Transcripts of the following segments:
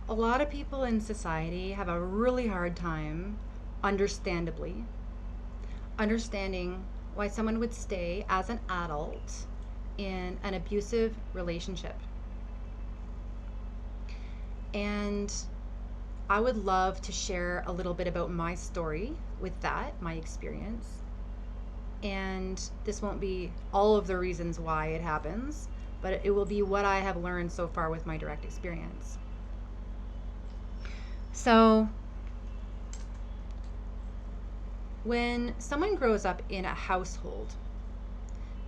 A lot of people in society have a really hard time, understandably, understanding why someone would stay as an adult in an abusive relationship. And I would love to share a little bit about my story with that, my experience. And this won't be all of the reasons why it happens, but it will be what I have learned so far with my direct experience. So, when someone grows up in a household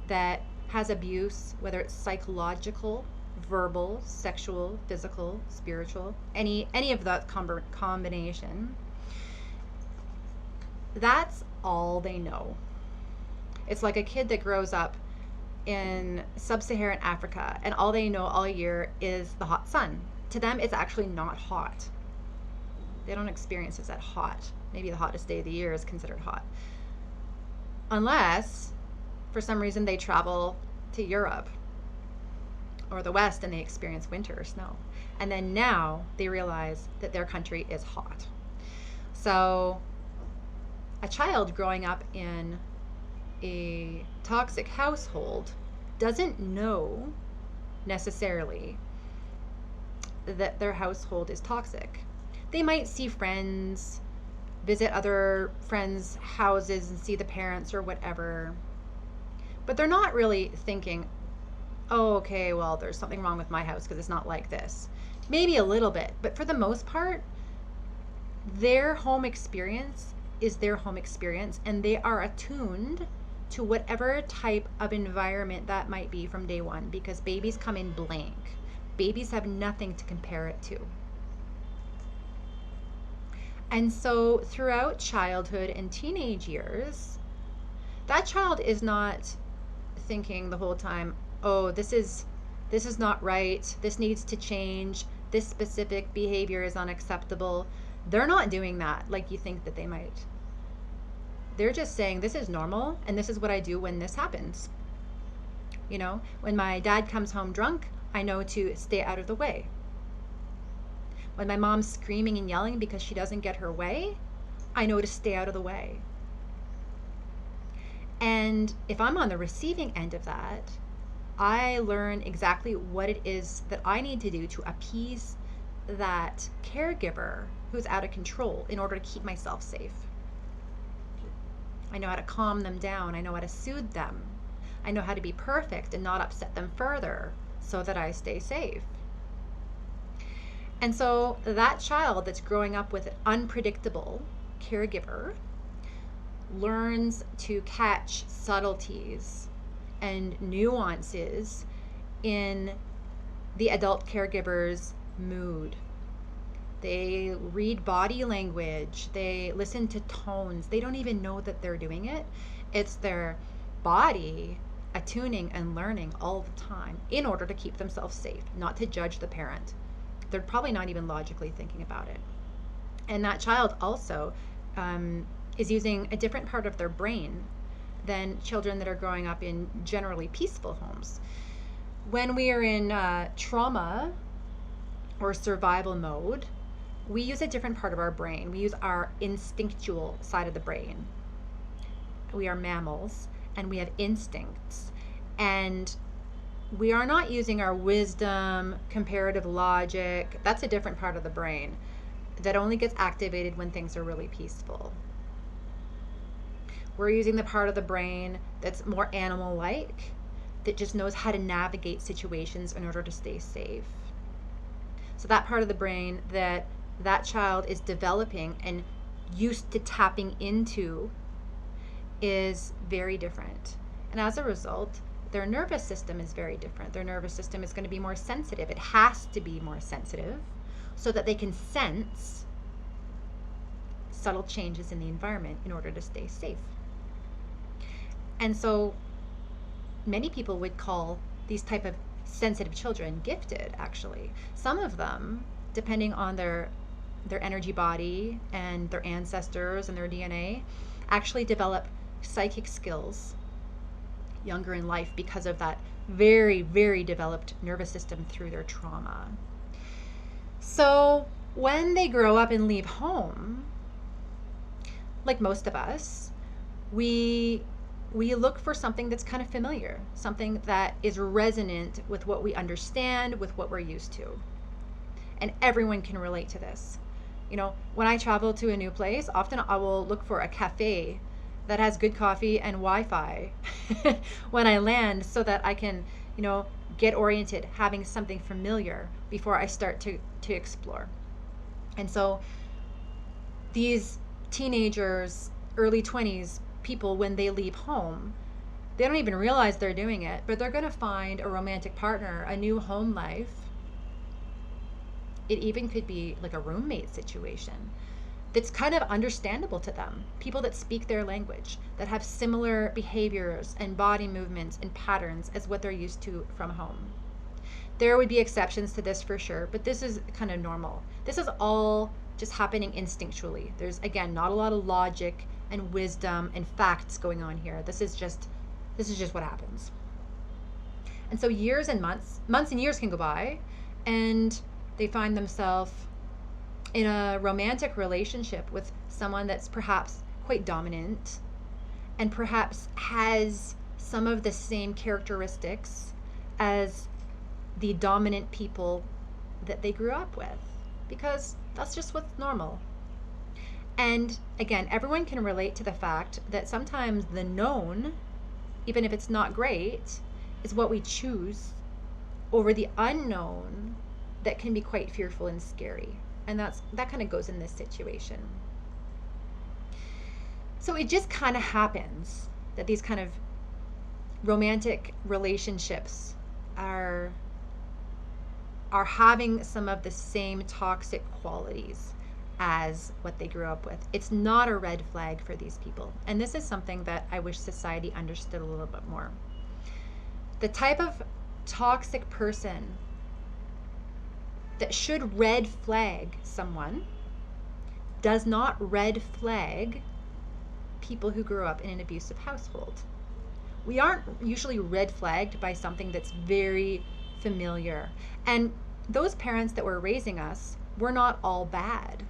that has abuse, whether it's psychological, verbal, sexual, physical, spiritual, any of that combination, that's all they know. It's like a kid that grows up in sub-Saharan Africa and all they know all year is the hot sun. To them, it's actually not hot. They don't experience it as hot. Maybe the hottest day of the year is considered hot. Unless, for some reason, they travel to Europe or the West and they experience winter or snow. And then now they realize that their country is hot. So a child growing up in a toxic household doesn't know necessarily that their household is toxic. They might see friends, visit other friends' houses and see the parents or whatever, but they're not really thinking, oh, okay, well, there's something wrong with my house because it's not like this. Maybe a little bit, but for the most part, their home experience is their home experience, and they are attuned to whatever type of environment that might be from day one, because babies come in blank. Babies have nothing to compare it to. And so throughout childhood and teenage years, that child is not thinking the whole time, oh, this is not right, this needs to change, this specific behavior is unacceptable. They're not doing that like you think that they might. They're just saying, this is normal and this is what I do when this happens. You know, when my dad comes home drunk, I know to stay out of the way. When my mom's screaming and yelling because she doesn't get her way, I know to stay out of the way. And if I'm on the receiving end of that, I learn exactly what it is that I need to do to appease that caregiver who's out of control in order to keep myself safe. I know how to calm them down. I know how to soothe them. I know how to be perfect and not upset them further so that I stay safe. And so that child that's growing up with an unpredictable caregiver learns to catch subtleties and nuances in the adult caregiver's mood. They read body language, they listen to tones. They don't even know that they're doing it. It's their body attuning and learning all the time in order to keep themselves safe, not to judge the parent. They're probably not even logically thinking about it. And that child also is using a different part of their brain than children that are growing up in generally peaceful homes. When we are in trauma or survival mode, we use a different part of our brain. We use our instinctual side of the brain. We are mammals and we have instincts. And we are not using our wisdom, comparative logic. That's a different part of the brain that only gets activated when things are really peaceful. We're using the part of the brain that's more animal-like, that just knows how to navigate situations in order to stay safe. So that part of the brain that child is developing and used to tapping into is very different. And as a result, their nervous system is very different. Their nervous system is going to be more sensitive. It has to be more sensitive so that they can sense subtle changes in the environment in order to stay safe. And so many people would call these type of sensitive children gifted, actually. Some of them, depending on their energy body and their ancestors and their DNA, actually develop psychic skills younger in life because of that very, very developed nervous system through their trauma. So when they grow up and leave home, like most of us, we we look for something that's kind of familiar, something that is resonant with what we understand, with what we're used to. And everyone can relate to this. When I travel to a new place, often I will look for a cafe that has good coffee and Wi-Fi when I land, so that I can, get oriented, having something familiar before I start to explore. And so these teenagers, early 20s people, when they leave home, they don't even realize they're doing it, but they're going to find a romantic partner, a new home life. It even could be like a roommate situation that's kind of understandable to them. People that speak their language, that have similar behaviors and body movements and patterns as what they're used to from home. There would be exceptions to this for sure, but this is kind of normal. This is all just happening instinctually. There's, again, not a lot of logic and wisdom and facts going on here. This is just what happens. And so years and months and years can go by, and they find themselves in a romantic relationship with someone that's perhaps quite dominant and perhaps has some of the same characteristics as the dominant people that they grew up with, because that's just what's normal. And again, everyone can relate to the fact that sometimes the known, even if it's not great, is what we choose over the unknown that can be quite fearful and scary. And that kind of goes in this situation. So it just kind of happens that these kind of romantic relationships are having some of the same toxic qualities as what they grew up with. It's not a red flag for these people. And this is something that I wish society understood a little bit more. The type of toxic person that should red flag someone does not red flag people who grew up in an abusive household. We aren't usually red flagged by something that's very familiar. And those parents that were raising us were not all bad.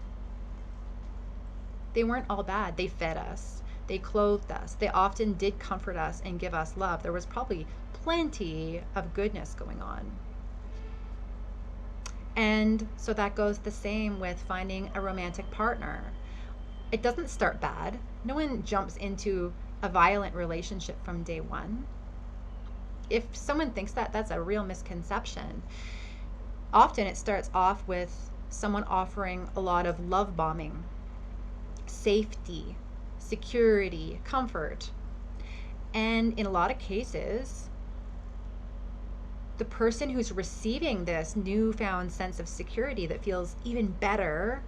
They weren't all bad. They fed us. They clothed us. They often did comfort us and give us love. There was probably plenty of goodness going on. And so that goes the same with finding a romantic partner. It doesn't start bad. No one jumps into a violent relationship from day one. If someone thinks that, that's a real misconception. Often it starts off with someone offering a lot of love bombing, safety, security, comfort. And in a lot of cases, the person who's receiving this newfound sense of security that feels even better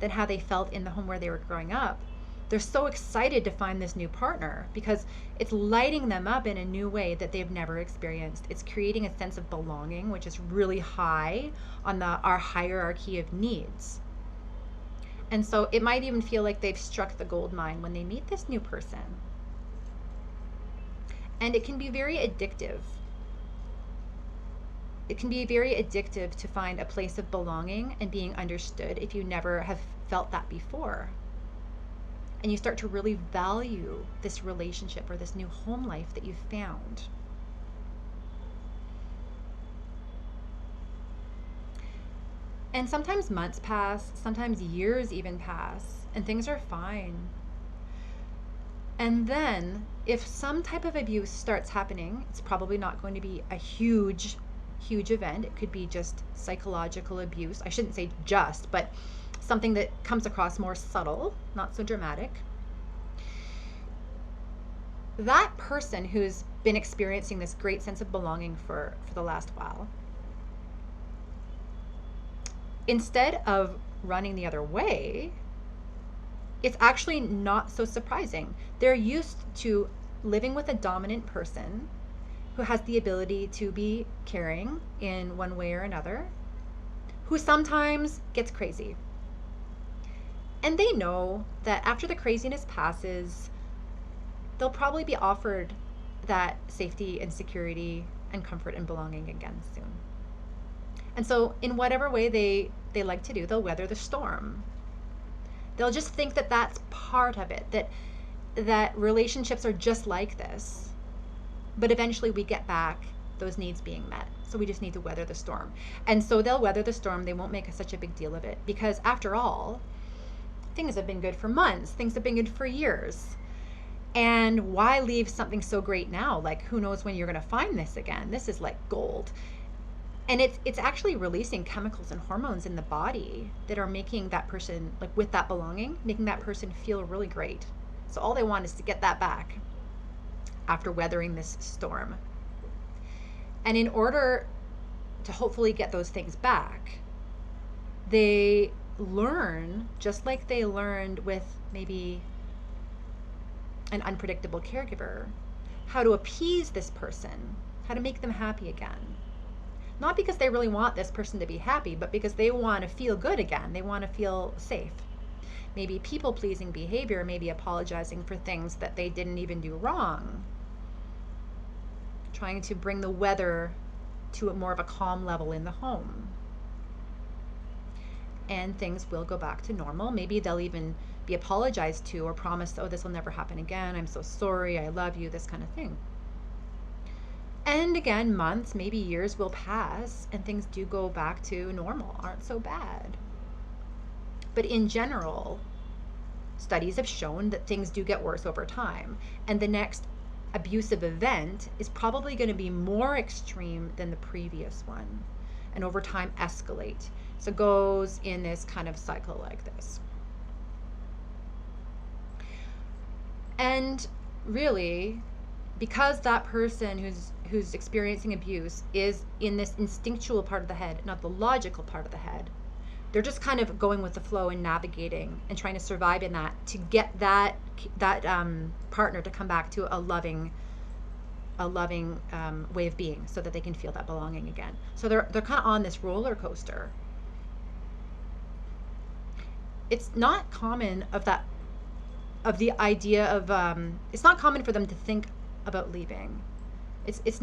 than how they felt in the home where they were growing up, they're so excited to find this new partner because it's lighting them up in a new way that they've never experienced. It's creating a sense of belonging, which is really high on our hierarchy of needs. And so it might even feel like they've struck the gold mine when they meet this new person. And it can be very addictive. It can be very addictive to find a place of belonging and being understood if you never have felt that before. And you start to really value this relationship or this new home life that you've found. And sometimes months pass, sometimes years even pass, and things are fine. And then if some type of abuse starts happening, it's probably not going to be a huge event. It could be just psychological abuse. I shouldn't say just, but something that comes across more subtle, not so dramatic. That person who's been experiencing this great sense of belonging for the last while, instead of running the other way, it's actually not so surprising. They're used to living with a dominant person who has the ability to be caring in one way or another, who sometimes gets crazy. And they know that after the craziness passes, they'll probably be offered that safety and security and comfort and belonging again soon. And so in whatever way they they like to do. They'll weather the storm. They'll just think that that's part of it, that relationships are just like this. But eventually we get back those needs being met. So we just need to weather the storm. And so they'll weather the storm. They won't make such a big deal of it, because after all, things have been good for months. Things have been good for years. And why leave something so great now? Like, who knows when you're going to find this again? This is like gold. And it's actually releasing chemicals and hormones in the body that are making that person, like with that belonging, making that person feel really great. So all they want is to get that back after weathering this storm. And in order to hopefully get those things back, they learn, just like they learned with maybe an unpredictable caregiver, how to appease this person, how to make them happy again. Not because they really want this person to be happy, but because they want to feel good again. They want to feel safe. Maybe people-pleasing behavior, maybe apologizing for things that they didn't even do wrong. Trying to bring the weather to more of a calm level in the home. And things will go back to normal. Maybe they'll even be apologized to or promised, oh, this will never happen again. I'm so sorry. I love you, this kind of thing. And again, months, maybe years will pass and things do go back to normal, aren't so bad. But in general, studies have shown that things do get worse over time. And the next abusive event is probably going to be more extreme than the previous one, and over time escalate. So it goes in this kind of cycle like this. And really, because that person who's experiencing abuse is in this instinctual part of the head, not the logical part of the head, they're just kind of going with the flow and navigating and trying to survive in that, to get that partner to come back to a loving way of being, so that they can feel that belonging again. So they're kind of on this roller coaster. It's not common it's not common for them to think about leaving. It's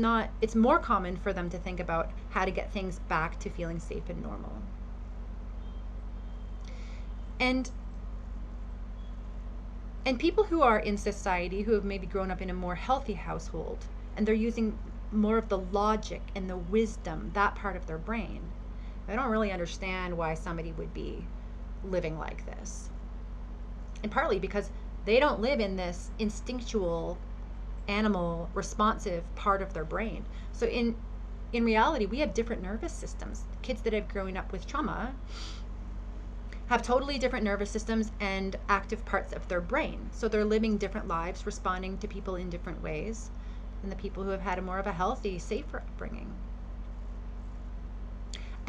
more common for them to think about how to get things back to feeling safe and normal. And people who are in society, who have maybe grown up in a more healthy household, and they're using more of the logic and the wisdom, that part of their brain, I don't really understand why somebody would be living like this. And partly because they don't live in this instinctual, animal, responsive part of their brain. So in reality, we have different nervous systems. Kids that have grown up with trauma have totally different nervous systems and active parts of their brain. So they're living different lives, responding to people in different ways than the people who have had a more of a healthy, safer upbringing.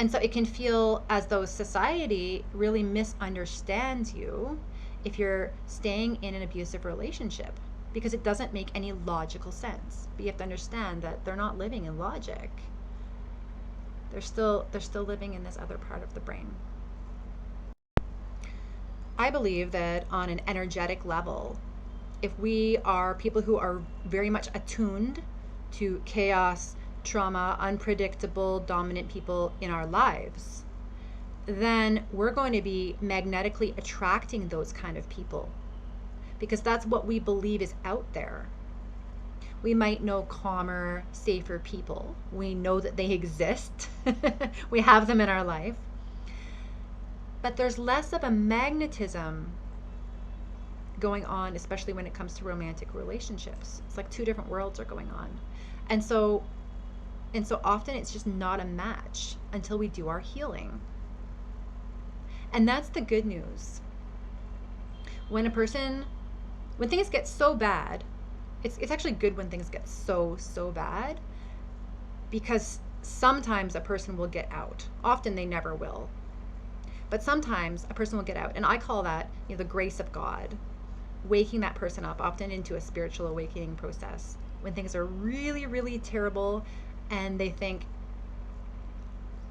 And so it can feel as though society really misunderstands you if you're staying in an abusive relationship, because it doesn't make any logical sense. But you have to understand that they're not living in logic. They're still living in this other part of the brain. I believe that on an energetic level, if we are people who are very much attuned to chaos, trauma, unpredictable, dominant people in our lives, then we're going to be magnetically attracting those kind of people, because that's what we believe is out there. We might know calmer, safer people. We know that they exist. We have them in our life. But there's less of a magnetism going on, especially when it comes to romantic relationships. It's like two different worlds are going on. And so often it's just not a match until we do our healing. And that's the good news. When things get so bad, it's actually good when things get so bad, because sometimes a person will get out. Often they never will. But sometimes a person will get out, and I call that, the grace of God, waking that person up, often into a spiritual awakening process, when things are really, really terrible, and they think,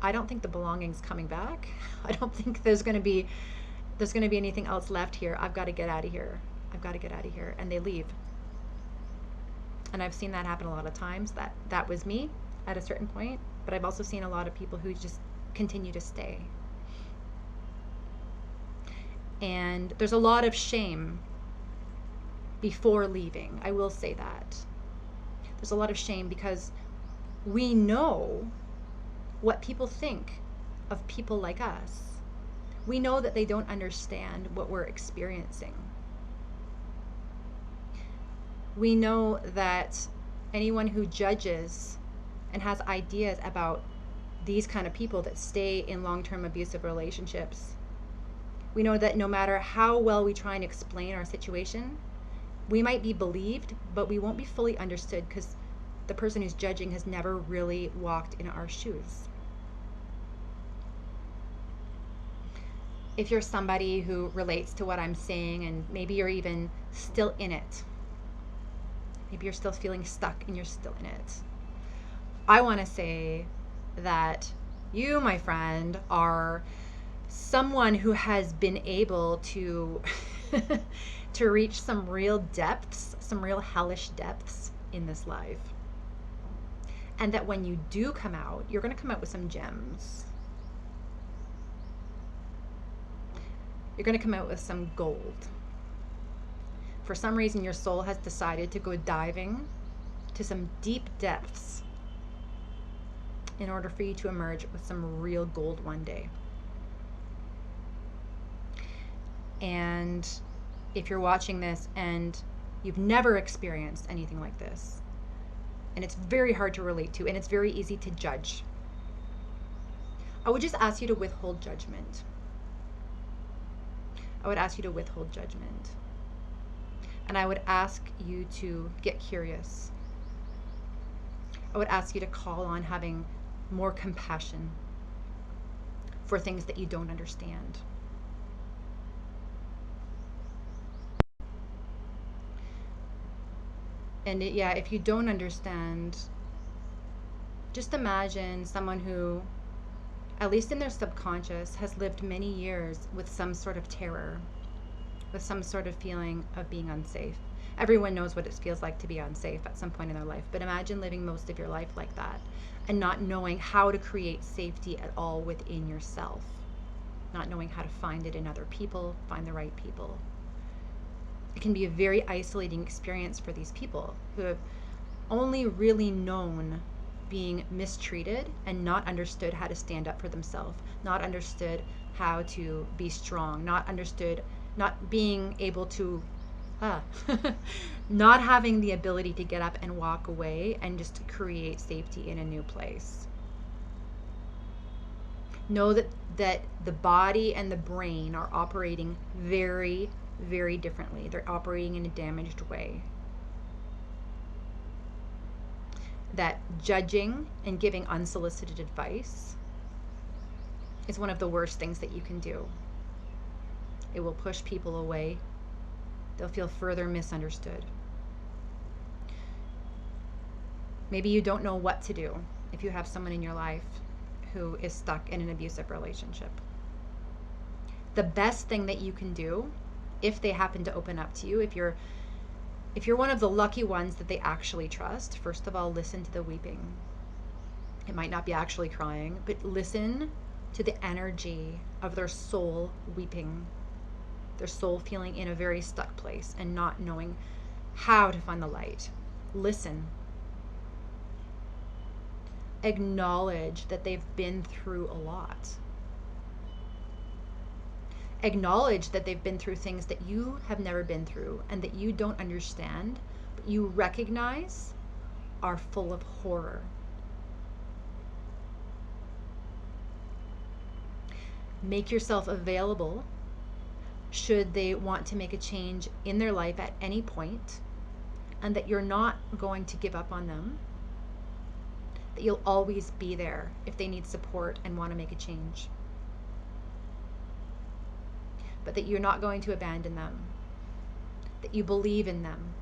I don't think the belonging's coming back. I don't think there's going to be anything else left here. I've got to get out of here. And they leave. And I've seen that happen a lot of times. That was me at a certain point, but I've also seen a lot of people who just continue to stay. And there's a lot of shame before leaving. I will say that. There's a lot of shame because we know what people think of people like us. We know that they don't understand what we're experiencing. We know that anyone who judges and has ideas about these kind of people that stay in long-term abusive relationships, we know that no matter how well we try and explain our situation, we might be believed, but we won't be fully understood because the person who's judging has never really walked in our shoes. If you're somebody who relates to what I'm saying and maybe you're even still in it, maybe you're still feeling stuck and you're still in it, I want to say that you, my friend, are someone who has been able to to reach some real depths, some real hellish depths in this life. And that when you do come out, you're going to come out with some gems. You're going to come out with some gold. For some reason, your soul has decided to go diving to some deep depths in order for you to emerge with some real gold one day. And if you're watching this and you've never experienced anything like this, and it's very hard to relate to, and it's very easy to judge, I would just ask you to withhold judgment. I would ask you to withhold judgment. And I would ask you to get curious. I would ask you to call on having more compassion for things that you don't understand. And if you don't understand, just imagine someone who, at least in their subconscious, has lived many years with some sort of terror, with some sort of feeling of being unsafe. Everyone knows what it feels like to be unsafe at some point in their life, but imagine living most of your life like that and not knowing how to create safety at all within yourself, not knowing how to find it in other people, find the right people. It can be a very isolating experience for these people who have only really known being mistreated and not understood how to stand up for themselves, not understood how to be strong, not being able to, not having the ability to get up and walk away and just to create safety in a new place. Know that the body and the brain are operating very, very differently. They're operating in a damaged way. That judging and giving unsolicited advice is one of the worst things that you can do. It will push people away. They'll feel further misunderstood. Maybe you don't know what to do if you have someone in your life who is stuck in an abusive relationship. The best thing that you can do, if they happen to open up to you, if you're one of the lucky ones that they actually trust, first of all, listen to the weeping. It might not be actually crying, but listen to the energy of their soul weeping, their soul feeling in a very stuck place and not knowing how to find the light. Listen. Acknowledge that they've been through a lot. Acknowledge that they've been through things that you have never been through and that you don't understand, but you recognize are full of horror. Make yourself available should they want to make a change in their life at any point, and that you're not going to give up on them, that you'll always be there if they need support and want to make a change, but that you're not going to abandon them, that you believe in them,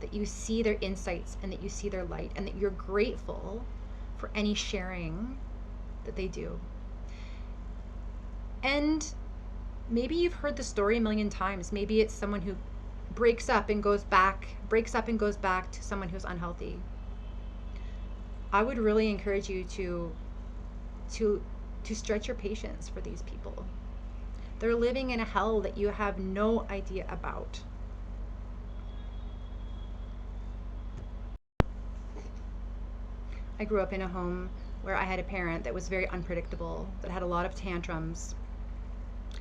that you see their insights and that you see their light, and that you're grateful for any sharing that they do. And maybe you've heard the story a million times. Maybe it's someone who breaks up and goes back to someone who's unhealthy. I would really encourage you to stretch your patience for these people. They're living in a hell that you have no idea about. I grew up in a home where I had a parent that was very unpredictable, that had a lot of tantrums,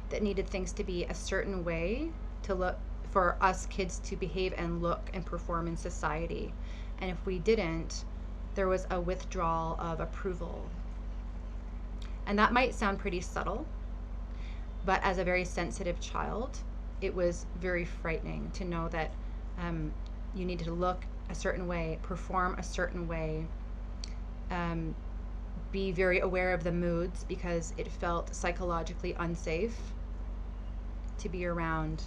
that needed things to be a certain way to look for us kids to behave and look and perform in society. And if we didn't, there was a withdrawal of approval. And that might sound pretty subtle, but as a very sensitive child, it was very frightening to know that you needed to look a certain way, perform a certain way, be very aware of the moods, because it felt psychologically unsafe to be around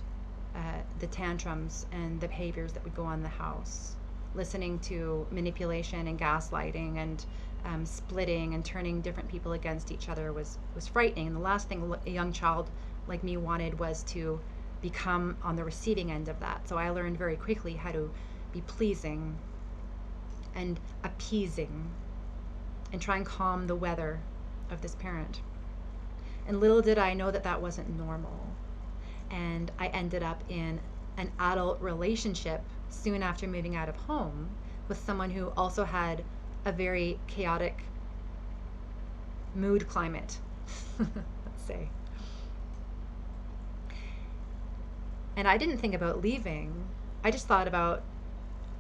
the tantrums and the behaviors that would go on in the house. Listening to manipulation and gaslighting and splitting and turning different people against each other was frightening. And the last thing a young child like me wanted was to become on the receiving end of that. So I learned very quickly how to be pleasing and appeasing and try and calm the weather of this parent. And little did I know that that wasn't normal. And I ended up in an adult relationship soon after moving out of home with someone who also had a very chaotic mood climate, let's say. And I didn't think about leaving. I just thought about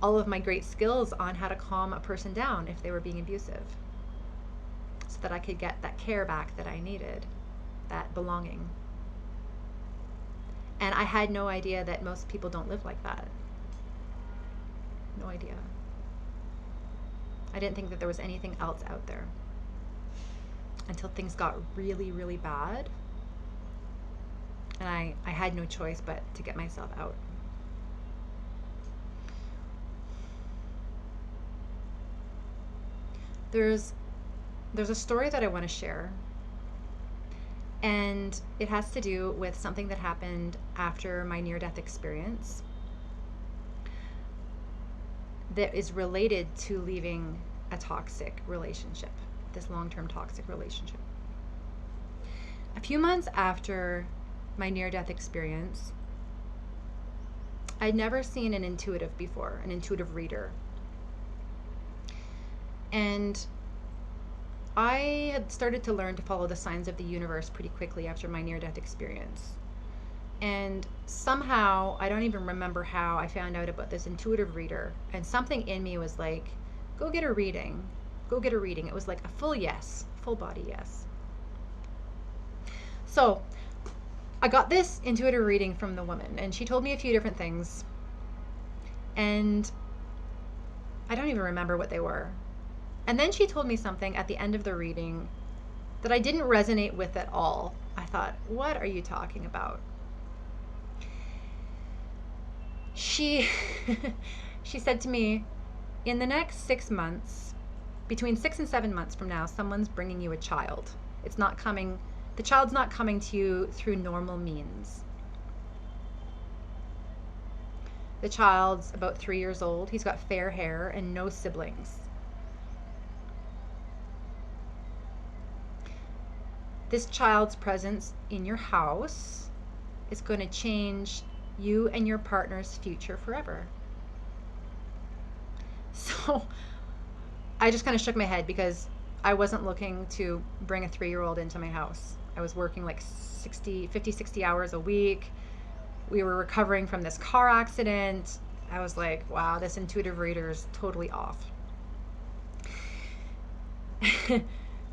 all of my great skills on how to calm a person down if they were being abusive, so that I could get that care back that I needed, that belonging. And I had no idea that most people don't live like that. No idea. I didn't think that there was anything else out there until things got really, really bad. And I had no choice but to get myself out. There's a story that I want to share, and it has to do with something that happened after my near-death experience that is related to leaving a toxic relationship, this long-term toxic relationship. A few months after my near-death experience, I'd never seen an intuitive before, an intuitive reader. And I had started to learn to follow the signs of the universe pretty quickly after my near-death experience. And somehow, I don't even remember how, I found out about this intuitive reader. And something in me was like, go get a reading. Go get a reading. It was like a full yes, full body yes. So I got this intuitive reading from the woman, and she told me a few different things. And I don't even remember what they were. And then she told me something at the end of the reading that I didn't resonate with at all. I thought, what are you talking about? She said to me, in the next 6 months, between 6 and 7 months from now, someone's bringing you a child. It's not coming, the child's not coming to you through normal means. The child's about 3 years old. He's got fair hair and no siblings. This child's presence in your house is going to change you and your partner's future forever. So I just kind of shook my head, because I wasn't looking to bring a 3-year-old into my house. I was working like 50, 60 hours a week. We were recovering from this car accident. I was like, wow, this intuitive reader is totally off.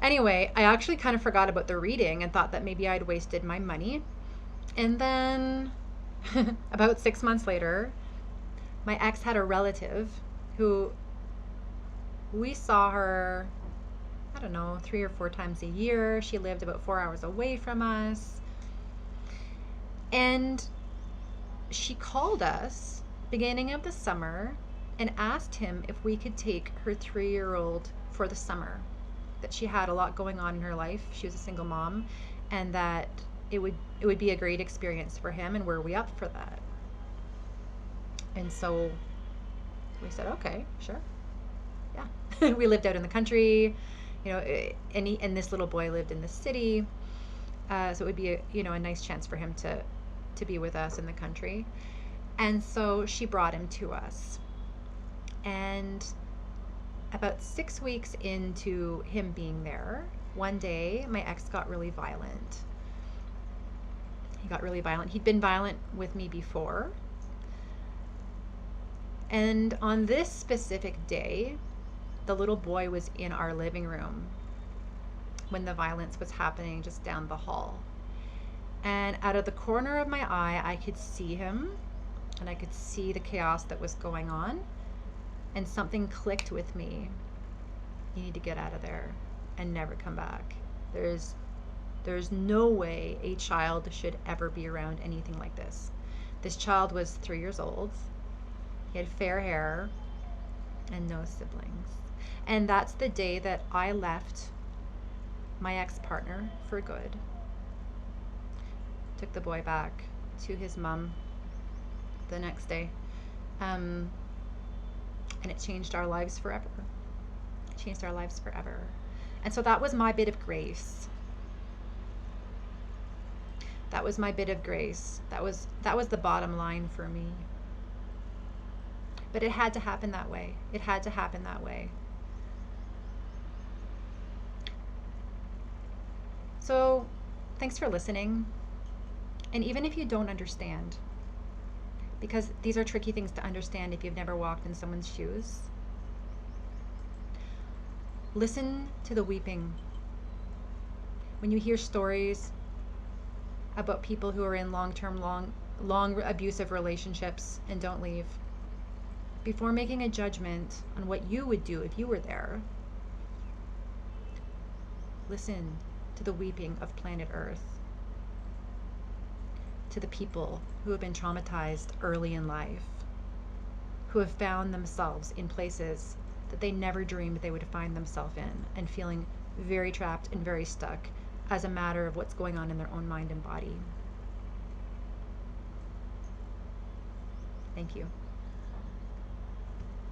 Anyway, I actually kind of forgot about the reading and thought that maybe I'd wasted my money. And then about 6 months later, my ex had a relative who, we saw her, I don't know, 3 or 4 times a year. She lived about 4 hours away from us. And she called us beginning of the summer and asked him if we could take her 3-year-old for the summer. That she had a lot going on in her life. She was a single mom, and that it would be a great experience for him, and were we up for that? And so we said, okay, sure. Yeah. We lived out in the country, you know, and this little boy lived in the city. So it would be a nice chance for him to be with us in the country. And so she brought him to us. And about 6 weeks into him being there, one day my ex got really violent. He got really violent. He'd been violent with me before. And on this specific day, the little boy was in our living room when the violence was happening just down the hall. And out of the corner of my eye, I could see him and I could see the chaos that was going on. And something clicked with me. You need to get out of there and never come back. There's no way a child should ever be around anything like this. This child was 3 years old. He had fair hair and no siblings. And that's the day that I left my ex-partner for good. Took the boy back to his mom the next day. And it changed our lives forever. It changed our lives forever. And so that was my bit of grace. That was my bit of grace. That was the bottom line for me. But it had to happen that way. It had to happen that way. So, thanks for listening. And even if you don't understand, because these are tricky things to understand if you've never walked in someone's shoes, listen to the weeping. When you hear stories about people who are in long-term, long abusive relationships and don't leave, before making a judgment on what you would do if you were there, listen to the weeping of planet Earth, to the people who have been traumatized early in life, who have found themselves in places that they never dreamed they would find themselves in, and feeling very trapped and very stuck as a matter of what's going on in their own mind and body. Thank you.